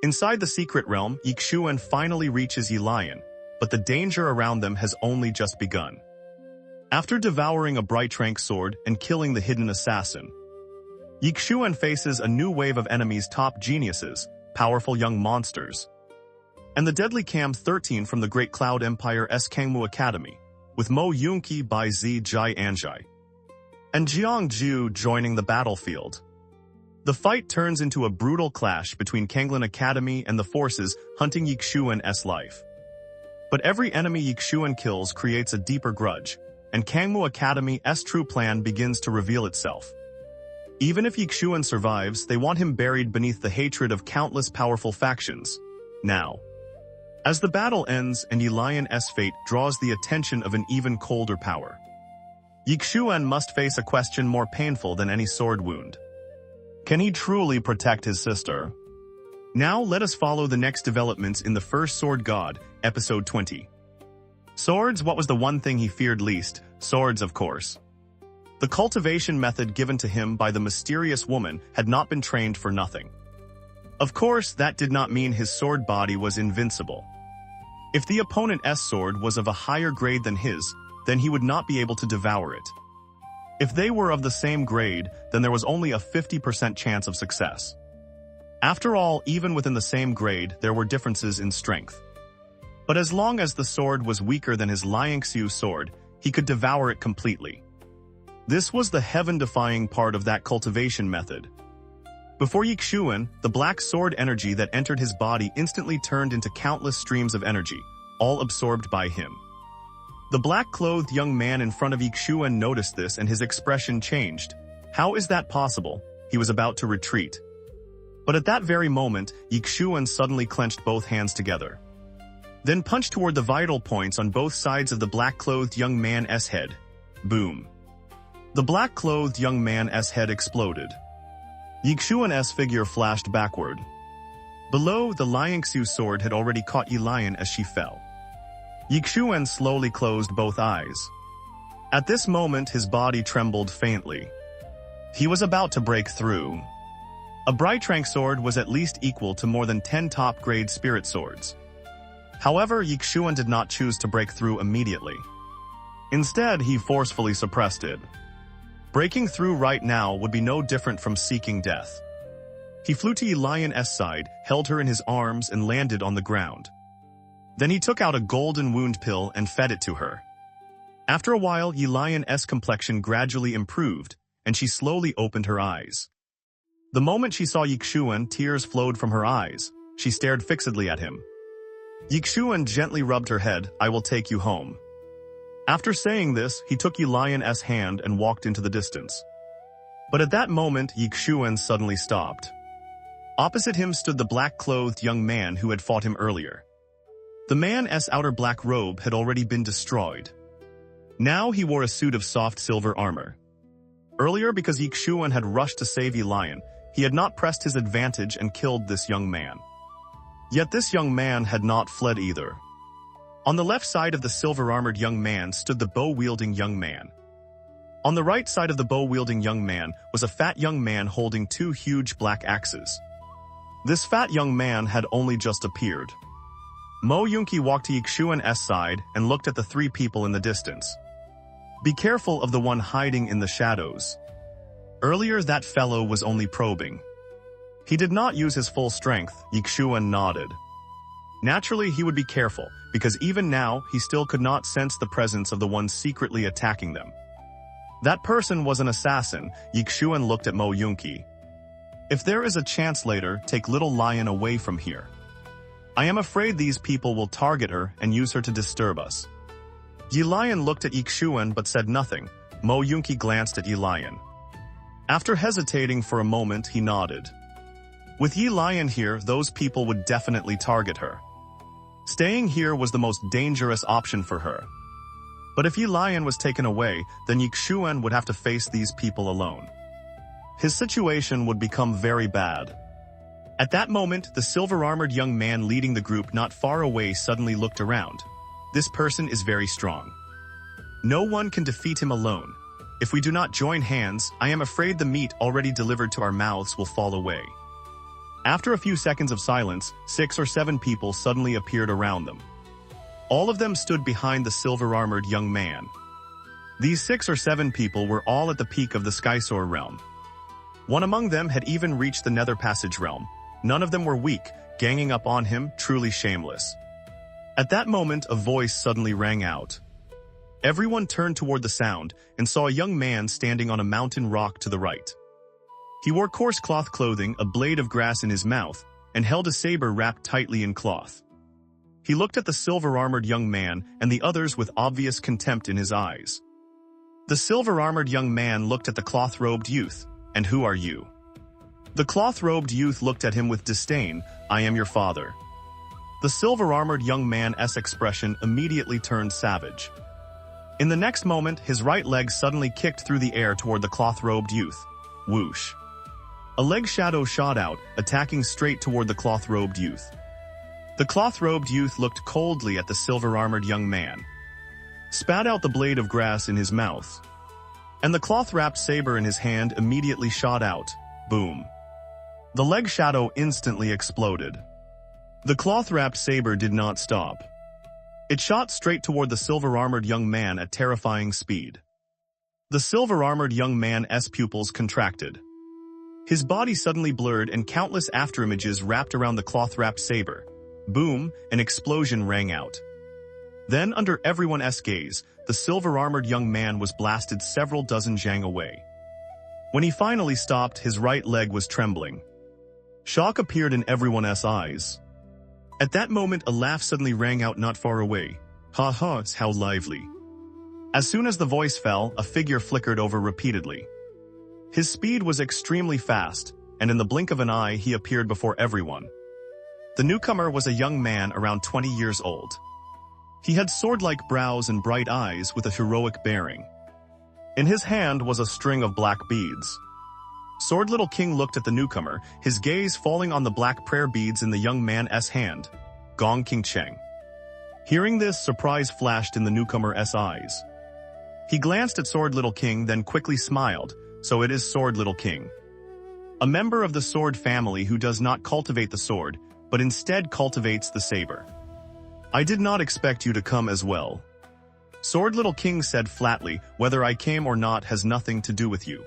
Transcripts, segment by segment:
Inside the secret realm, Ye Xuan finally reaches Ye Lian, but the danger around them has only just begun. After devouring a bright rank sword and killing the hidden assassin, Ye Xuan faces a new wave of enemies, top geniuses, powerful young monsters, and the deadly Cam 13 from the Great Cloud Empire's Cangmu Academy, with Mo Yunqi, Bai Ze, Anzhi, and Jiang Jiu joining the battlefield. The fight turns into a brutal clash between Canglan Academy and the forces hunting Ye Xuan's life. But every enemy Ye Xuan kills creates a deeper grudge, and Cangmu Academy's true plan begins to reveal itself. Even if Ye Xuan survives, they want him buried beneath the hatred of countless powerful factions. Now, as the battle ends and Ye Lian's fate draws the attention of an even colder power, Ye Xuan must face a question more painful than any sword wound. Can he truly protect his sister? Now let us follow the next developments in The First Sword God, Episode 20. Swords. What was the one thing he feared least? Swords, of course. The cultivation method given to him by the mysterious woman had not been trained for nothing. Of course, that did not mean his sword body was invincible. If the opponent's sword was of a higher grade than his, then he would not be able to devour it. If they were of the same grade, then there was only a 50% chance of success. After all, even within the same grade, there were differences in strength. But as long as the sword was weaker than his Lianxiu Sword, he could devour it completely. This was the heaven-defying part of that cultivation method. Before Ye Xuan, the black sword energy that entered his body instantly turned into countless streams of energy, all absorbed by him. The black-clothed young man in front of Ye Xuan noticed this and his expression changed. How is that possible? He was about to retreat. But at that very moment, Ye Xuan suddenly clenched both hands together, then punched toward the vital points on both sides of the black-clothed young man's head. Boom. The black-clothed young man's head exploded. Ye Xuan's figure flashed backward. Below, the Lianxiu Sword had already caught Ye Lian as she fell. Ye Xuan slowly closed both eyes. At this moment, his body trembled faintly. He was about to break through. A bright rank sword was at least equal to more than 10 top-grade spirit swords. However, Ye Xuan did not choose to break through immediately. Instead, he forcefully suppressed it. Breaking through right now would be no different from seeking death. He flew to Ye Lian's side, held her in his arms, and landed on the ground. Then he took out a golden wound pill and fed it to her. After a while, Ye Lian's complexion gradually improved, and she slowly opened her eyes. The moment she saw Ye Xuan, tears flowed from her eyes. She stared fixedly at him. Ye Xuan gently rubbed her head. I will take you home. After saying this, he took Ye Lian's hand and walked into the distance. But at that moment, Ye Xuan suddenly stopped. Opposite him stood the black-clothed young man who had fought him earlier. The man's outer black robe had already been destroyed. Now he wore a suit of soft silver armor. Earlier, because Ye Xuan had rushed to save Ye Lian, he had not pressed his advantage and killed this young man. Yet this young man had not fled either. On the left side of the silver-armored young man stood the bow-wielding young man. On the right side of the bow-wielding young man was a fat young man holding 2 huge black axes. This fat young man had only just appeared. Mo Yunqi walked to Ye Xuan's side and looked at the 3 people in the distance. Be careful of the one hiding in the shadows. Earlier that fellow was only probing. He did not use his full strength. Ye Xuan nodded. Naturally, he would be careful, because even now, he still could not sense the presence of the one secretly attacking them. That person was an assassin. Ye Xuan looked at Mo Yunqi. If there is a chance later, take little Lian away from here. I am afraid these people will target her and use her to disturb us. Ye Lian looked at Ye Xuan but said nothing. Mo Yunqi glanced at Ye Lian. After hesitating for a moment, he nodded. With Ye Lian here, those people would definitely target her. Staying here was the most dangerous option for her. But if Ye Lian was taken away, then Ye Xuan would have to face these people alone. His situation would become very bad. At that moment, the silver-armored young man leading the group not far away suddenly looked around. This person is very strong. No one can defeat him alone. If we do not join hands, I am afraid the meat already delivered to our mouths will fall away. After a few seconds of silence, 6 or 7 people suddenly appeared around them. All of them stood behind the silver-armored young man. These 6 or 7 people were all at the peak of the Skysword realm. One among them had even reached the Nether Passage realm. None of them were weak, ganging up on him, truly shameless. At that moment, a voice suddenly rang out. Everyone turned toward the sound and saw a young man standing on a mountain rock to the right. He wore coarse cloth clothing, a blade of grass in his mouth, and held a saber wrapped tightly in cloth. He looked at the silver-armored young man and the others with obvious contempt in his eyes. The silver-armored young man looked at the cloth-robed youth. And who are you? The cloth-robed youth looked at him with disdain. I am your father. The silver-armored young man's expression immediately turned savage. In the next moment, his right leg suddenly kicked through the air toward the cloth-robed youth. Whoosh. A leg shadow shot out, attacking straight toward the cloth-robed youth. The cloth-robed youth looked coldly at the silver-armored young man, spat out the blade of grass in his mouth, and the cloth-wrapped saber in his hand immediately shot out. Boom. The leg shadow instantly exploded. The cloth-wrapped saber did not stop. It shot straight toward the silver-armored young man at terrifying speed. The silver-armored young man's pupils contracted. His body suddenly blurred and countless afterimages wrapped around the cloth-wrapped saber. Boom, an explosion rang out. Then, under everyone's gaze, the silver-armored young man was blasted several dozen zhang away. When he finally stopped, his right leg was trembling. Shock appeared in everyone's eyes. At that moment, a laugh suddenly rang out not far away. Ha ha, how lively. As soon as the voice fell, a figure flickered over repeatedly. His speed was extremely fast, and in the blink of an eye, he appeared before everyone. The newcomer was a young man around 20 years old. He had sword-like brows and bright eyes with a heroic bearing. In his hand was a string of black beads. Sword Little King looked at the newcomer, his gaze falling on the black prayer beads in the young man's hand. Gong King Cheng. Hearing this, surprise flashed in the newcomer's eyes. He glanced at Sword Little King, then quickly smiled. So it is Sword Little King. A member of the sword family who does not cultivate the sword, but instead cultivates the saber. I did not expect you to come as well. Sword Little King said flatly, whether I came or not has nothing to do with you.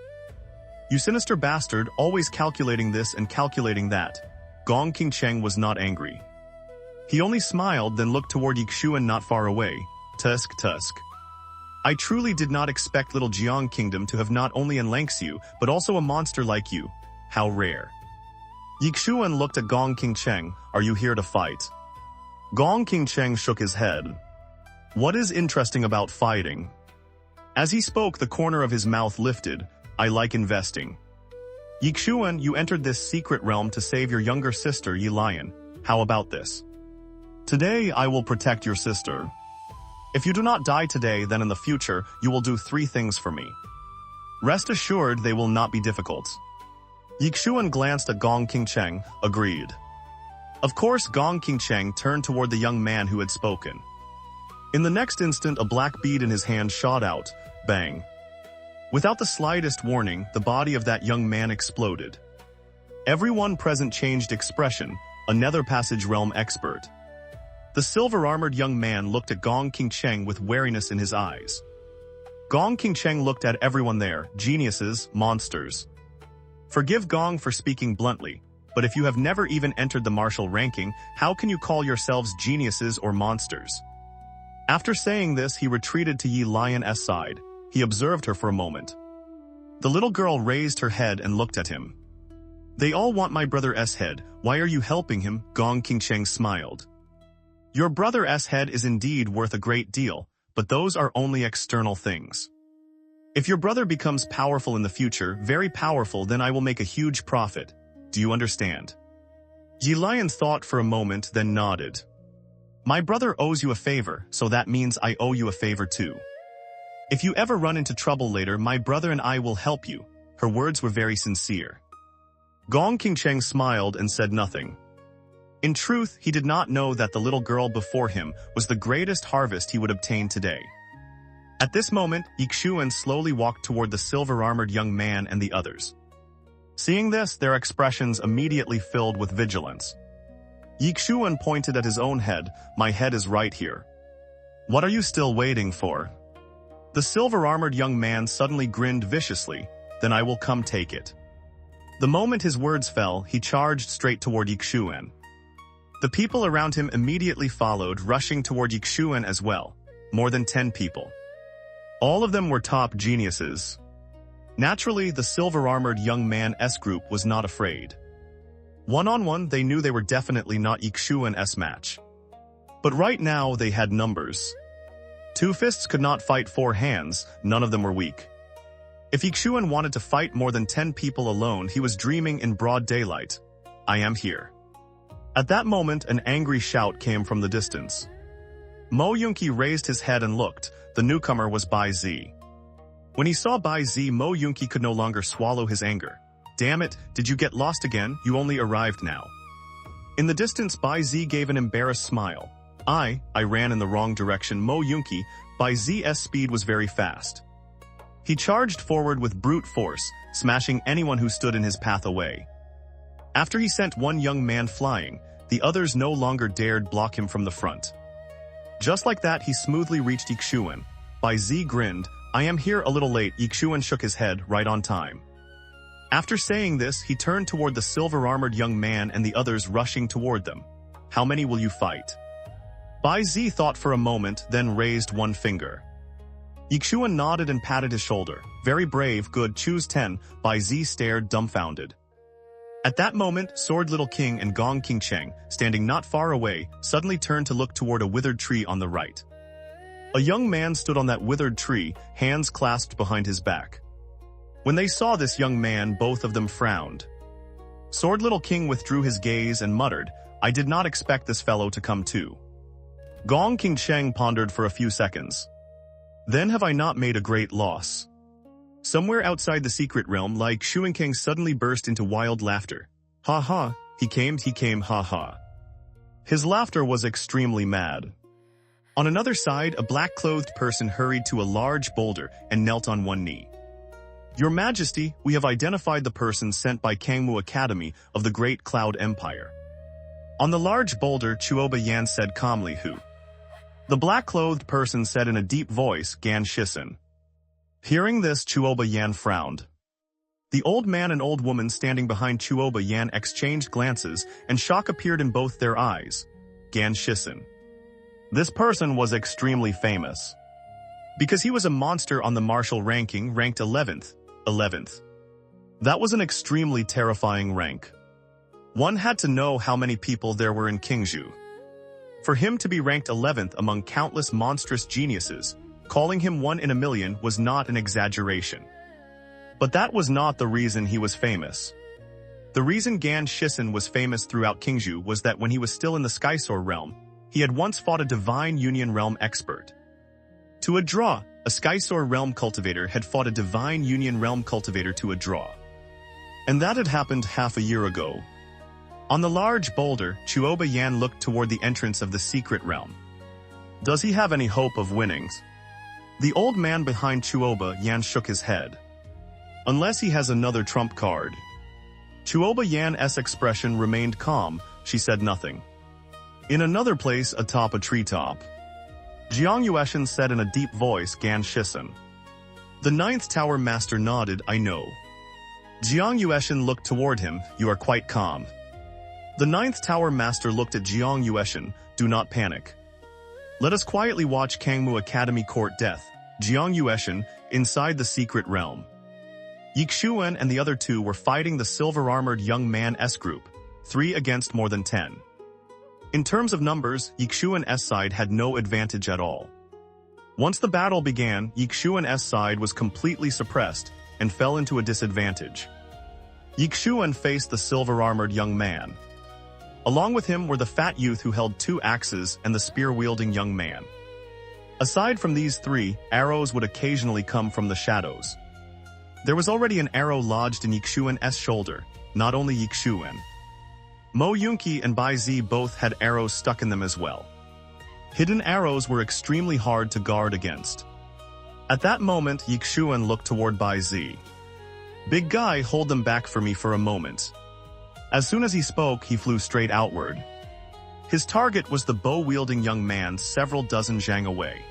You sinister bastard, always calculating this and calculating that. Gong King Cheng was not angry. He only smiled, then looked toward Ye Xuan not far away. Tusk, tusk. I truly did not expect Little Jiang Kingdom to have not only an Lianxiu, but also a monster like you. How rare. Ye Xuan looked at Gong King Cheng. Are you here to fight? Gong King Cheng shook his head. What is interesting about fighting? As he spoke, the corner of his mouth lifted. I like investing. Ye Xuan, you entered this secret realm to save your younger sister, Ye Lian. How about this? Today, I will protect your sister. If you do not die today, then in the future, you will do 3 things for me. Rest assured, they will not be difficult. Ye Xuan glanced at Gong King Cheng, agreed. Of course, Gong King Cheng turned toward the young man who had spoken. In the next instant, a black bead in his hand shot out. Bang. Without the slightest warning, the body of that young man exploded. Everyone present changed expression, a Nether Passage realm expert. The silver-armored young man looked at Gong King Cheng with wariness in his eyes. Gong King Cheng looked at everyone there, geniuses, monsters. Forgive Gong for speaking bluntly, but if you have never even entered the martial ranking, how can you call yourselves geniuses or monsters? After saying this, he retreated to Ye Lian's side. He observed her for a moment. The little girl raised her head and looked at him. They all want my brother's head. Why are you helping him? Gong King Cheng smiled. Your brother's head is indeed worth a great deal, but those are only external things. If your brother becomes powerful in the future, very powerful, then I will make a huge profit. Do you understand? Ye Lian thought for a moment, then nodded. My brother owes you a favor, so that means I owe you a favor too. If you ever run into trouble later, my brother and I will help you. Her words were very sincere. Gong King Cheng smiled and said nothing. In truth, he did not know that the little girl before him was the greatest harvest he would obtain today. At this moment, Ye Xuan slowly walked toward the silver-armored young man and the others. Seeing this, their expressions immediately filled with vigilance. Ye Xuan pointed at his own head. My head is right here. What are you still waiting for? The silver-armored young man suddenly grinned viciously. Then I will come take it. The moment his words fell, he charged straight toward Ye Xuan. The people around him immediately followed, rushing toward Ye Xuan as well. More than 10 people. All of them were top geniuses. Naturally, the silver-armored young man's group was not afraid. One-on-one, they knew they were definitely not Ye Xuan's match. But right now, they had numbers. 2 fists could not fight 4 hands, none of them were weak. If Ye Xuan wanted to fight more than 10 people alone, he was dreaming in broad daylight. I am here. At that moment, an angry shout came from the distance. Mo Yunqi raised his head and looked. The newcomer was Bai Ze. When he saw Bai Ze, Mo Yunqi could no longer swallow his anger. Damn it, did you get lost again? You only arrived now. In the distance, Bai Ze gave an embarrassed smile. I ran in the wrong direction. Mo Yunqi, Bai Ze's speed was very fast. He charged forward with brute force, smashing anyone who stood in his path away. After he sent one young man flying, the others no longer dared block him from the front. Just like that, he smoothly reached Ye Xuan. Bai Ze grinned. I am here a little late. Ye Xuan shook his head, right on time. After saying this, he turned toward the silver-armored young man and the others rushing toward them. How many will you fight? Bai Ze thought for a moment, then raised one finger. Ye Xuan nodded and patted his shoulder. Very brave, good, choose 10. Bai Ze stared dumbfounded. At that moment, Sword Little King and Gong King Cheng, standing not far away, suddenly turned to look toward a withered tree on the right. A young man stood on that withered tree, hands clasped behind his back. When they saw this young man, both of them frowned. Sword Little King withdrew his gaze and muttered, I did not expect this fellow to come too. Gong King Cheng pondered for a few seconds. Then have I not made a great loss? Somewhere outside the secret realm, like Xuanking suddenly burst into wild laughter. Ha ha, he came, ha ha. His laughter was extremely mad. On another side, a black-clothed person hurried to a large boulder and knelt on one knee. Your Majesty, we have identified the person sent by Cangmu Academy of the Great Cloud Empire. On the large boulder, Chuoba Yan said calmly, who? The black-clothed person said in a deep voice, Gan Shisin. Hearing this, Chuoba Yan frowned. The old man and old woman standing behind Chuoba Yan exchanged glances, and shock appeared in both their eyes. Gan Shisin. This person was extremely famous. Because he was a monster on the martial ranking, ranked 11th. That was an extremely terrifying rank. One had to know how many people there were in Qingzhou. For him to be ranked 11th among countless monstrous geniuses, calling him 1 in a million was not an exaggeration. But that was not the reason he was famous. The reason Gan Shisin was famous throughout Qingzhou was that when he was still in the Skysword realm, he had once fought a Divine Union realm expert. To a draw, a Skysword realm cultivator had fought a Divine Union realm cultivator to a draw. And that had happened half a year ago. On the large boulder, Chuoba Yan looked toward the entrance of the secret realm. Does he have any hope of winnings? The old man behind Chuoba Yan shook his head. Unless he has another trump card. Chuoba Yan's expression remained calm, she said nothing. In another place atop a treetop, Jiang Jiu said in a deep voice, Gan Shisin. The 9th Tower Master nodded, I know. Jiang Jiu looked toward him, you are quite calm. The 9th Tower Master looked at Jiang Jiu, do not panic. Let us quietly watch Cangmu Academy court death, Jiang Jiu, inside the secret realm. Ye Xuan and the other 2 were fighting the silver-armored young man's group, 3 against more than 10. In terms of numbers, Ye Xuan's side had no advantage at all. Once the battle began, Ye Xuan's side was completely suppressed and fell into a disadvantage. Ye Xuan faced the silver-armored young man. Along with him were the fat youth who held 2 axes and the spear-wielding young man. Aside from these 3, arrows would occasionally come from the shadows. There was already an arrow lodged in Ye Xuan's shoulder, not only Ye Xuan. Mo Yunqi and Bai Ze both had arrows stuck in them as well. Hidden arrows were extremely hard to guard against. At that moment, Ye Xuan looked toward Bai Ze. Big guy, hold them back for me for a moment. As soon as he spoke, he flew straight outward. His target was the bow-wielding young man several dozen zhang away.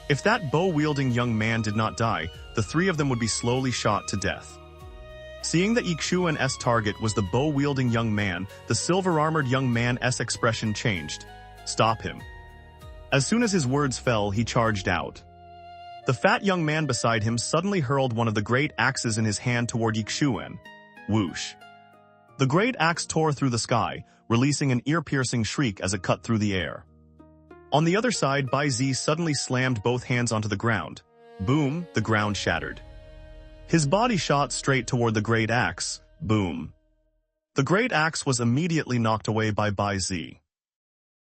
If that bow-wielding young man did not die, the three of them would be slowly shot to death. Seeing that Ye Xuan's target was the bow-wielding young man, the silver-armored young man's expression changed. Stop him. As soon as his words fell, he charged out. The fat young man beside him suddenly hurled one of the great axes in his hand toward Ye Xuan. Whoosh. The great axe tore through the sky, releasing an ear-piercing shriek as it cut through the air. On the other side, Bai Ze suddenly slammed both hands onto the ground. Boom, the ground shattered. His body shot straight toward the great axe. Boom. The great axe was immediately knocked away by Bai Ze.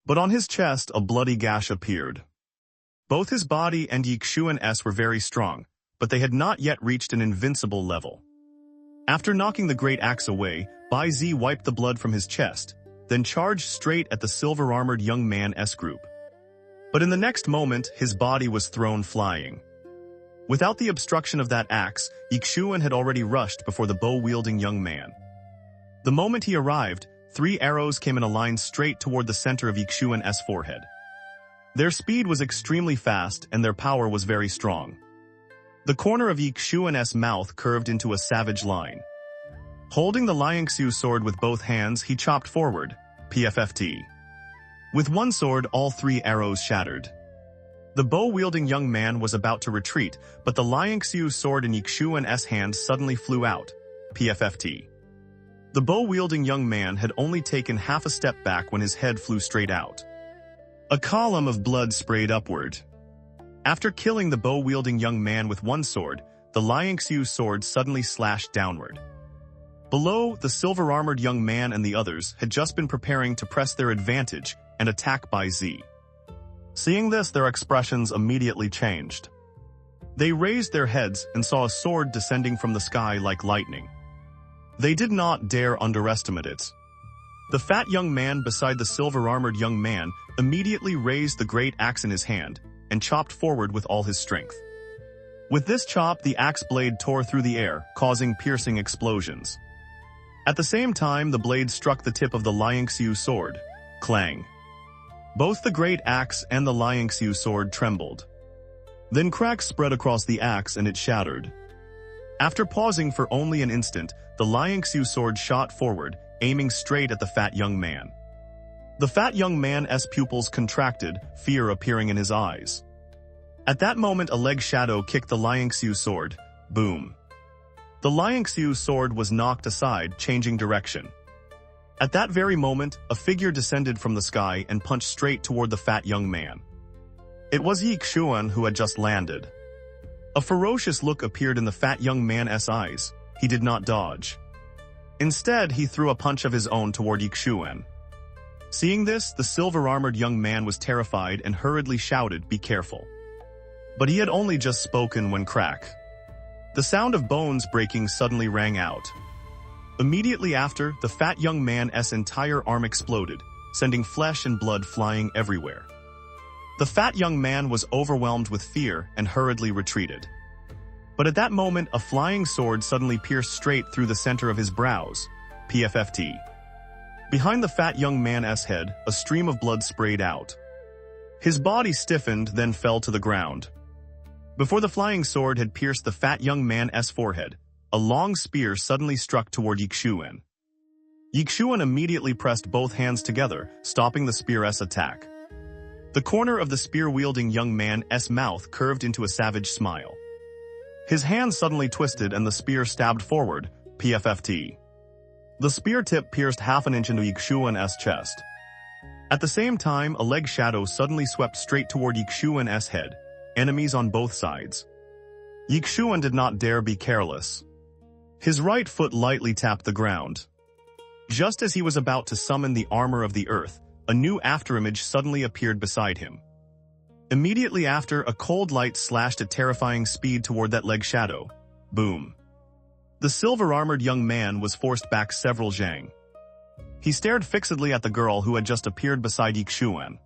But on his chest, a bloody gash appeared. Both his body and Ye Xuan's were very strong, but they had not yet reached an invincible level. After knocking the great axe away, Bai Ze wiped the blood from his chest, then charged straight at the silver-armored young man's group. But in the next moment, his body was thrown flying. Without the obstruction of that axe, Ye Xuan had already rushed before the bow-wielding young man. The moment he arrived, 3 arrows came in a line straight toward the center of Ye Xuan's forehead. Their speed was extremely fast and their power was very strong. The corner of Ye Xuan's mouth curved into a savage line. Holding the Lianxiu sword with both hands, he chopped forward. PFFT. With one sword, all 3 arrows shattered. The bow-wielding young man was about to retreat, but the Lianxiu sword in Ye Xuan's hand suddenly flew out. PFFT. The bow-wielding young man had only taken half a step back when his head flew straight out. A column of blood sprayed upward. After killing the bow-wielding young man with one sword, the Lianxiu sword suddenly slashed downward. Below, the silver-armored young man and the others had just been preparing to press their advantage and attack Bai Ze. Seeing this, their expressions immediately changed. They raised their heads and saw a sword descending from the sky like lightning. They did not dare underestimate it. The fat young man beside the silver-armored young man immediately raised the great axe in his hand and chopped forward with all his strength. With this chop, the axe blade tore through the air, causing piercing explosions. At the same time, the blade struck the tip of the Lianxiu sword. Clang. Both the great axe and the Lianxiu sword trembled. Then cracks spread across the axe and it shattered. After pausing for only an instant, the Lianxiu sword shot forward, aiming straight at the fat young man. The fat young man's pupils contracted, fear appearing in his eyes. At that moment, a leg shadow kicked the Lianxiu sword. Boom. The Lianxiu sword was knocked aside, changing direction. At that very moment, a figure descended from the sky and punched straight toward the fat young man. It was Ye Xuan who had just landed. A ferocious look appeared in the fat young man's eyes. He did not dodge. Instead, he threw a punch of his own toward Ye Xuan. Seeing this, the silver-armored young man was terrified and hurriedly shouted, "Be careful." But he had only just spoken when crack. The sound of bones breaking suddenly rang out. Immediately after, the fat young man's entire arm exploded, sending flesh and blood flying everywhere. The fat young man was overwhelmed with fear and hurriedly retreated. But at that moment, a flying sword suddenly pierced straight through the center of his brows. PFFT. Behind the fat young man's head, a stream of blood sprayed out. His body stiffened, then fell to the ground. Before the flying sword had pierced the fat young man's forehead, a long spear suddenly struck toward Ye Xuan. Ye Xuan immediately pressed both hands together, stopping the spear's attack. The corner of the spear-wielding young man's mouth curved into a savage smile. His hand suddenly twisted and the spear stabbed forward. PFFT. The spear tip pierced half an inch into Ye Xuan's chest. At the same time, a leg shadow suddenly swept straight toward Ye Xuan's head. Enemies on both sides. Ye Xuan did not dare be careless. His right foot lightly tapped the ground. Just as he was about to summon the armor of the earth, a new afterimage suddenly appeared beside him. Immediately after, a cold light slashed at terrifying speed toward that leg shadow. Boom. The silver-armored young man was forced back several zhang. He stared fixedly at the girl who had just appeared beside Ye Xuan.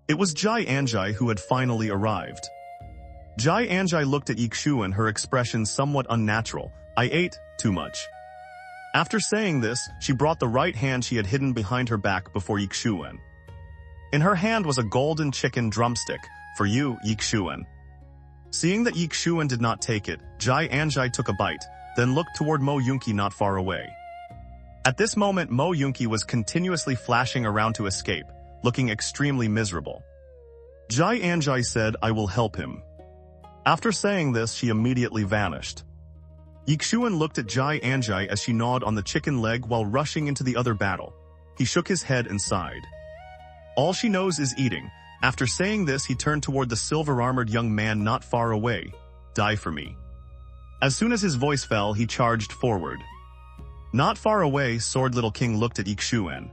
It was Anzhi who had finally arrived. Anzhi looked at Ye Xuan, her expression somewhat unnatural. I ate too much. After saying this, she brought the right hand she had hidden behind her back before Ye Xuan. In her hand was a golden chicken drumstick. For you, Ye Xuan. Seeing that Ye Xuan did not take it, Anzhi took a bite, then looked toward Mo Yunqi not far away. At this moment, Mo Yunqi was continuously flashing around to escape, looking extremely miserable. Anzhi said, I will help him. After saying this, she immediately vanished. Ye Xuan looked at Anzhi as she gnawed on the chicken leg while rushing into the other battle. He shook his head and sighed. All she knows is eating. After saying this, he turned toward the silver-armored young man not far away. Die for me. As soon as his voice fell, he charged forward. Not far away, Sword Little King looked at Ye Xuan.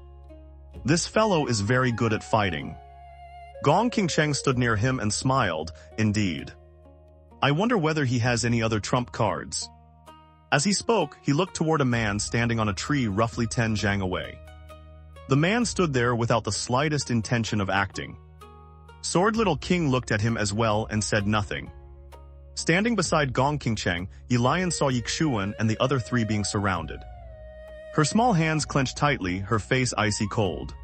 This fellow is very good at fighting. Gong Qingcheng stood near him and smiled. Indeed. I wonder whether he has any other trump cards. As he spoke, he looked toward a man standing on a tree roughly 10 zhang away. The man stood there without the slightest intention of acting. Sword Little King looked at him as well and said nothing. Standing beside Gong Qingcheng, Ye Lian saw Ye Xuan and the other three being surrounded. Her small hands clenched tightly, her face icy cold.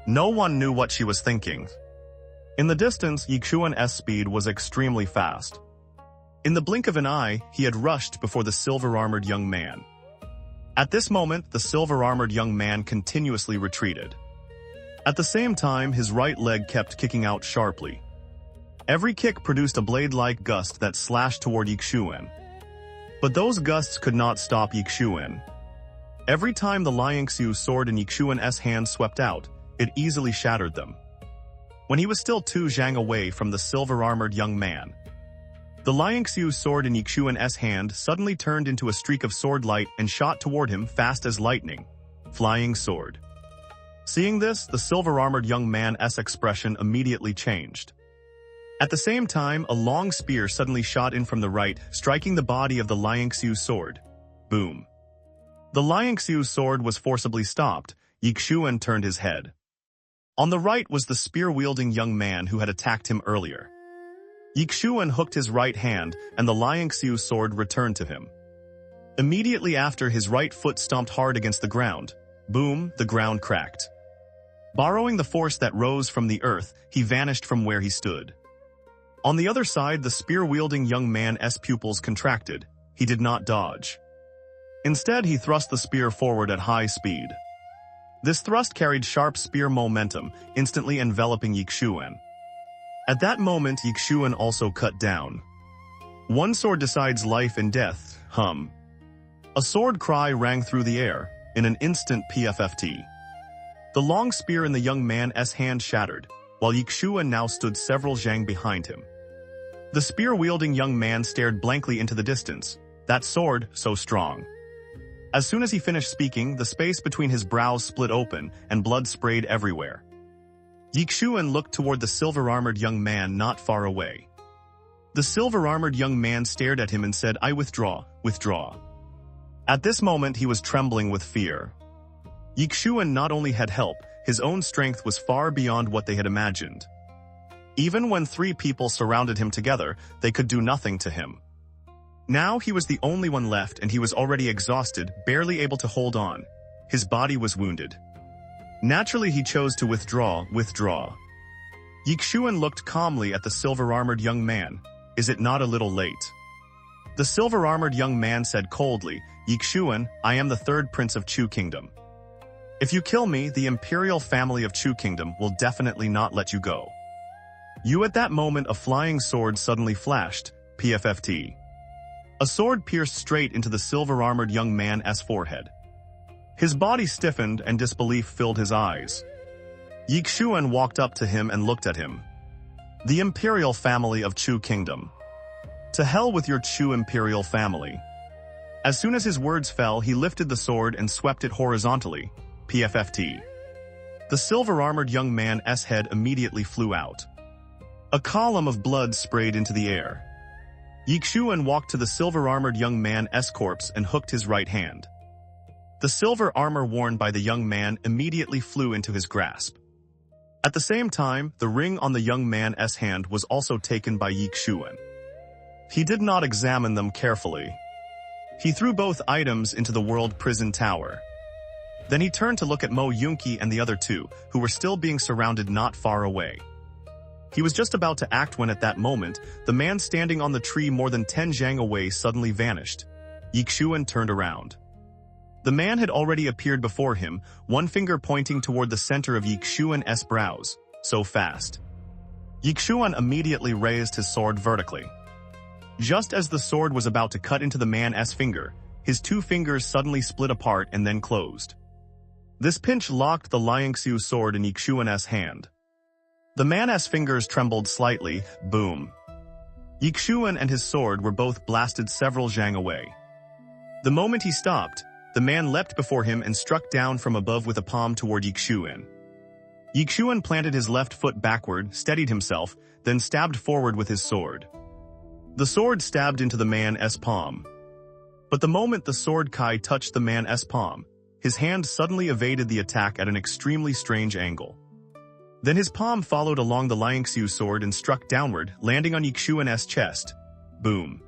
No one knew what she was thinking. In the distance, Ye Xuan's speed was extremely fast. In the blink of an eye, he had rushed before the silver-armored young man. At this moment, the silver-armored young man continuously retreated. At the same time, his right leg kept kicking out sharply. Every kick produced a blade-like gust that slashed toward Ye Xuan. But those gusts could not stop Ye Xuan. Every time the Lianxiu Sword in Ye Xuan's hand swept out, it easily shattered them. When he was still 2 zhang away from the silver-armored young man, the Lianxiu Sword in Ye Xuan's hand suddenly turned into a streak of sword light and shot toward him fast as lightning. Flying sword. Seeing this, the silver-armored young man's expression immediately changed. At the same time, a long spear suddenly shot in from the right, striking the body of the Lianxiu Sword. Boom. The Lianxiu Sword was forcibly stopped. Ye Xuan turned his head. On the right was the spear-wielding young man who had attacked him earlier. Ye Xuan hooked his right hand, and the Lianxiu Sword returned to him. Immediately after, his right foot stomped hard against the ground. Boom, the ground cracked. Borrowing the force that rose from the earth, he vanished from where he stood. On the other side, the spear-wielding young man's pupils contracted. He did not dodge. Instead, he thrust the spear forward at high speed. This thrust carried sharp spear momentum, instantly enveloping Ye Xuan. At that moment, Ye Xuan also cut down. One sword decides life and death, hum. A sword cry rang through the air. In an instant, PFFT. The long spear in the young man's hand shattered, while Ye Xuan now stood several zhang behind him. The spear-wielding young man stared blankly into the distance. That sword, so strong. As soon as he finished speaking, the space between his brows split open, and blood sprayed everywhere. Ye Xuan looked toward the silver-armored young man not far away. The silver-armored young man stared at him and said, I withdraw, withdraw. At this moment, he was trembling with fear. Ye Xuan not only had help, his own strength was far beyond what they had imagined. Even when 3 people surrounded him together, they could do nothing to him. Now he was the only one left and he was already exhausted, barely able to hold on. His body was wounded. Naturally, he chose to withdraw. Ye Xuan looked calmly at the silver-armored young man. Is it not a little late? The silver-armored young man said coldly, Ye Xuan, I am the 3rd prince of Chu Kingdom. If you kill me, the imperial family of Chu Kingdom will definitely not let you go. At that moment, a flying sword suddenly flashed, PFFT. A sword pierced straight into the silver-armored young man's forehead. His body stiffened and disbelief filled his eyes. Ye Xuan walked up to him and looked at him. The imperial family of Chu Kingdom. To hell with your Chu imperial family. As soon as his words fell, he lifted the sword and swept it horizontally. PFFT. The silver-armored young man's head immediately flew out. A column of blood sprayed into the air. Ye Xuan walked to the silver-armored young man's corpse and hooked his right hand. The silver armor worn by the young man immediately flew into his grasp. At the same time, the ring on the young man's hand was also taken by Ye Xuan. He did not examine them carefully. He threw both items into the world prison tower. Then he turned to look at Mo Yunqi and the other two, who were still being surrounded not far away. He was just about to act when at that moment, the man standing on the tree more than 10 zhang away suddenly vanished. Ye Xuan turned around. The man had already appeared before him, one finger pointing toward the center of Ye Xuan's brows, so fast. Ye Xuan immediately raised his sword vertically. Just as the sword was about to cut into the man's finger, his two fingers suddenly split apart and then closed. This pinch locked the Lianxiu Sword in Ye Xuan's hand. The man's fingers trembled slightly, boom. Ye Xuan and his sword were both blasted several zhang away. The moment he stopped, the man leapt before him and struck down from above with a palm toward Ye Xuan. Ye Xuan planted his left foot backward, steadied himself, then stabbed forward with his sword. The sword stabbed into the man's palm. But the moment the sword kai touched the man's palm, his hand suddenly evaded the attack at an extremely strange angle. Then his palm followed along the Lianxiu Sword and struck downward, landing on Ye Xuan's chest. Boom.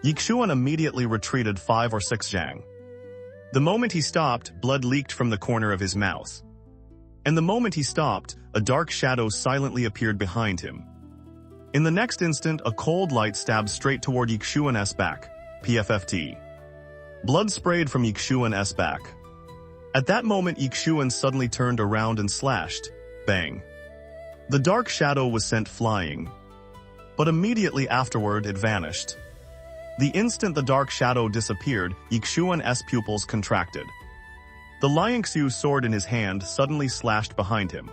Ye Xuan immediately retreated 5 or 6 zhang. The moment he stopped, blood leaked from the corner of his mouth. And the moment he stopped, a dark shadow silently appeared behind him. In the next instant, a cold light stabbed straight toward Ye Xuan's back. PFFT. Blood sprayed from Ye Xuan's back. At that moment, Ye Xuan suddenly turned around and slashed. Bang. The dark shadow was sent flying. But immediately afterward, it vanished. The instant the dark shadow disappeared, Ye Xuan's pupils contracted. The Lianxiu Sword in his hand suddenly slashed behind him.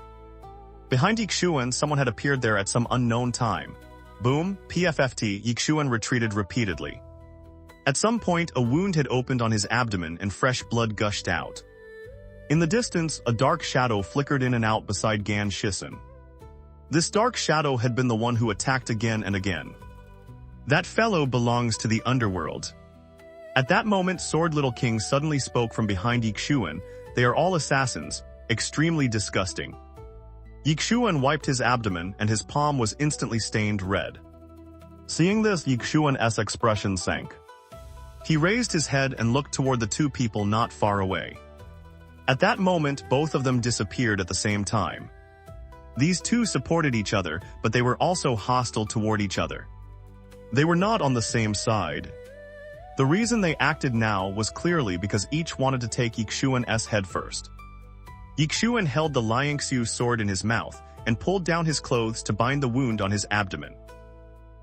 Behind Ye Xuan, someone had appeared there at some unknown time. Boom, PFFT, Ye Xuan retreated repeatedly. At some point, a wound had opened on his abdomen and fresh blood gushed out. In the distance, a dark shadow flickered in and out beside Gan Shisun. This dark shadow had been the one who attacked again and again. That fellow belongs to the Underworld. At that moment, Sword Little King suddenly spoke from behind Ye Xuan. They are all assassins, extremely disgusting. Ye Xuan wiped his abdomen and his palm was instantly stained red. Seeing this, Ye Xuan's expression sank. He raised his head and looked toward the two people not far away. At that moment, both of them disappeared at the same time. These two supported each other, but they were also hostile toward each other. They were not on the same side. The reason they acted now was clearly because each wanted to take Ye Xuan's head first. Ye Xuan held the Lianxiu Sword in his mouth and pulled down his clothes to bind the wound on his abdomen.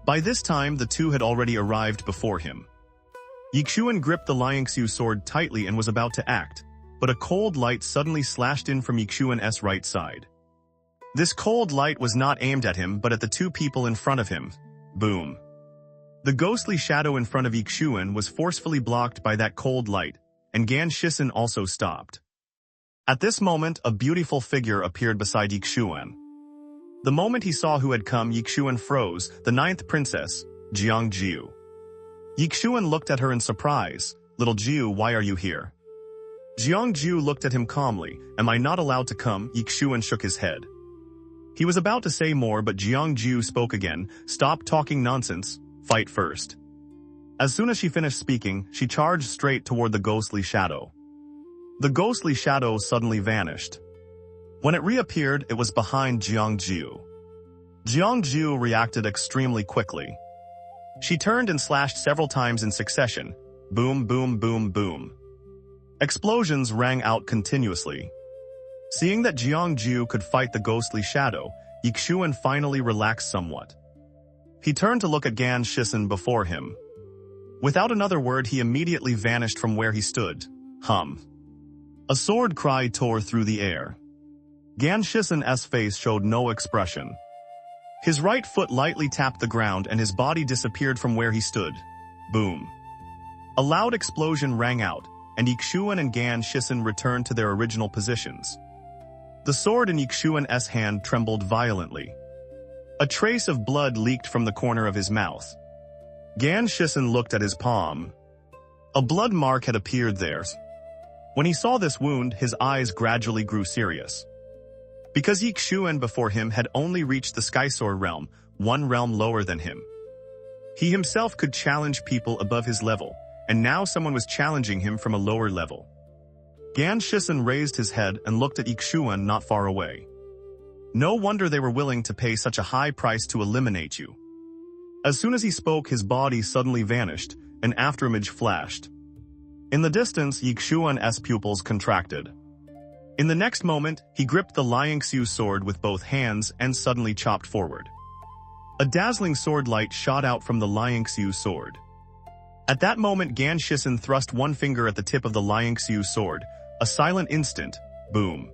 By this time, the two had already arrived before him. Ye Xuan gripped the Lianxiu Sword tightly and was about to act, but a cold light suddenly slashed in from Ye Xuan's right side. This cold light was not aimed at him but at the two people in front of him. Boom. The ghostly shadow in front of Ye Xuan was forcefully blocked by that cold light, and Gan Shisun also stopped. At this moment, a beautiful figure appeared beside Ye Xuan. The moment he saw who had come, Ye Xuan froze, the 9th princess, Jiang Jiu. Ye Xuan looked at her in surprise. Little Jiu, why are you here? Jiang Jiu looked at him calmly. Am I not allowed to come? Ye Xuan shook his head. He was about to say more, but Jiang Jiu spoke again. Stop talking nonsense. Fight first. As soon as she finished speaking, she charged straight toward the ghostly shadow. The ghostly shadow suddenly vanished. When it reappeared, it was behind Jiang Jiu. Jiang Jiu reacted extremely quickly. She turned and slashed several times in succession. Boom, boom, boom, boom. Explosions rang out continuously. Seeing that Jiang Jiu could fight the ghostly shadow, Ye Xuan finally relaxed somewhat. He turned to look at Gan Shisun before him. Without another word, he immediately vanished from where he stood. A sword cry tore through the air. Gan Shisun's face showed no expression. His right foot lightly tapped the ground and his body disappeared from where he stood. Boom. A loud explosion rang out, and Ye Xuan and Gan Shisun returned to their original positions. The sword in Ye Xuan's hand trembled violently. A trace of blood leaked from the corner of his mouth. Gan Shisun looked at his palm. A blood mark had appeared there. When he saw this wound, his eyes gradually grew serious. Because Ye Xuan before him had only reached the Sky Sword realm, one realm lower than him. He himself could challenge people above his level, and now someone was challenging him from a lower level. Gan Shisen raised his head and looked at Ye Xuan not far away. No wonder they were willing to pay such a high price to eliminate you. As soon as he spoke, his body suddenly vanished, an afterimage flashed. In the distance, Ye Xuan's pupils contracted. In the next moment, he gripped the Lianxiu Sword with both hands and suddenly chopped forward. A dazzling sword light shot out from the Lianxiu Sword. At that moment, Gan Shisen thrust one finger at the tip of the Lianxiu Sword. A silent instant, boom.